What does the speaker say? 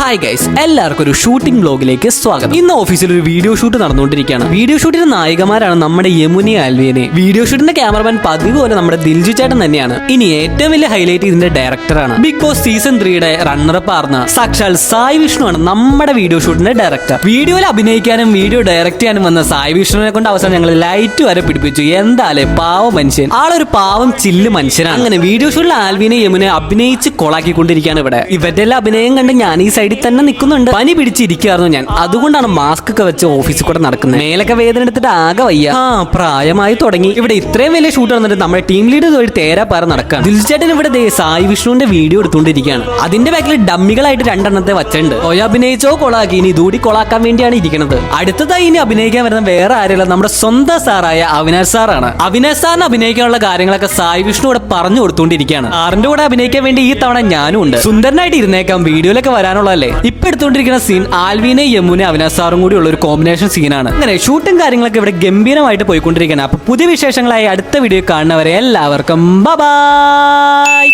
Hi guys, എല്ലാവർക്കും ഒരു shooting വ്ലോഗിലേക്ക് സ്വാഗതം. ഇന്ന് ഓഫീസിൽ ഒരു വീഡിയോ ഷൂട്ട് നടന്നുകൊണ്ടിരിക്കുകയാണ്. വീഡിയോ ഷൂട്ടിന്റെ നായികമാരാണ് നമ്മുടെ യമുനി ആൽവിനെ. വീഡിയോ ഷൂട്ടിന്റെ ക്യാമറമാൻ പതിവ് പോലെ നമ്മുടെ ദിൽജു ചേട്ടൻ തന്നെയാണ്. ഇനി ഏറ്റവും വലിയ ഹൈലൈറ്റ് ഇതിന്റെ ഡയറക്ടറാണ്. ബിഗ് ബോസ് സീസൺ 3യുടെ റണ്ണറപ്പ് ആർന്ന സാക്ഷാൽ സായി വിഷ്ണു ആണ് നമ്മുടെ വീഡിയോ ഷൂട്ടിന്റെ ഡയറക്ടർ. വീഡിയോയിൽ അഭിനയിക്കാനും വീഡിയോ ഡയറക്ട് ചെയ്യാനും വന്ന സായി വിഷ്ണുവിനെ കൊണ്ട് അവസാനം ഞങ്ങൾ ലൈറ്റ് വരെ പിടിപ്പിച്ചു. എന്താലേ പാവ മനുഷ്യൻ, ആളൊരു പാവം ചില്ല് മനുഷ്യനാണ്. അങ്ങനെ വീഡിയോ ഷൂട്ടിൽ ആൽവിനെ യമുനെ അഭിനയിച്ച് കൊളാക്കിക്കൊണ്ടിരിക്കുകയാണ്. ഇവരുടെ എല്ലാം അഭിനയം കണ്ട് ഞാൻ ഈ സൈഡിൽ തന്നെ നിൽക്കുന്നുണ്ട്. പനി പിടിച്ചിരിക്കുകയായിരുന്നു ഞാൻ, അതുകൊണ്ടാണ് മാസ്ക് ഒക്കെ വെച്ച് ഓഫീസിൽ കൂടെ നടക്കുന്നത്. മേലൊക്കെ വേദന എടുത്തിട്ട് ആകെ വയ്യ. പ്രായമായി തുടങ്ങി. ഇവിടെ ഇത്രയും വലിയ ഷൂട്ട് വന്നിട്ട് നമ്മുടെ ടീം ലീഡർ ഒരു തേരാപ്പാറ നടക്കാൻ. ദിൽചേട്ടൻ ഇവിടെ സായി വിഷ്ണുവിന്റെ വീഡിയോ എടുത്തുകൊണ്ടിരിക്കുകയാണ്. അതിന്റെ ബാക്കിൽ ഡമ്മികളായിട്ട് രണ്ടെണ്ണത്തെ വച്ചിട്ടുണ്ട്. അഭിനയിച്ചോ കൊളാക്കി, ഇനി ഇതൂടി കൊളാക്കാൻ വേണ്ടിയാണ് ഇരിക്കുന്നത്. അടുത്തതായി ഇനി അഭിനയിക്കാൻ വരുന്ന വേറെ ആരെയല്ല, നമ്മുടെ സ്വന്തം സാറായ അവിനാഷ് സാറാണ്. അവിനാഷ് സാറിന് അഭിനയിക്കാനുള്ള കാര്യങ്ങളൊക്കെ സായി വിഷ്ണു ഇവിടെ പറഞ്ഞു കൊടുത്തുകൊണ്ടിരിക്കുകയാണ്. സാറിന്റെ കൂടെ അഭിനയിക്കാൻ വേണ്ടി ഈ തവണ ഞാനും ഉണ്ട്. സുന്ദരനായിട്ട് ഇരുന്നേക്കാം, വീഡിയോയിലൊക്കെ വരാനുള്ളതല്ലേ. ഇപ്പൊ എടുത്തുകൊണ്ടിരിക്കുന്ന സീൻ ആൽവിനെ യമുനെ അവിനാഷ് സാറും കൂടി ഉള്ള ഒരു കോമ്പിനേഷൻ സീനാണ്. അങ്ങനെ ഷൂട്ടും കാര്യങ്ങളൊക്കെ ഇവിടെ ഗംഭീരമായിട്ട് പോയിക്കൊണ്ടിരിക്കുകയാണ്. അപ്പൊ പുതിയ വിശേഷങ്ങളായി അടുത്ത വീഡിയോ കാണുന്നവരെ എല്ലാവർക്കും ബൈ.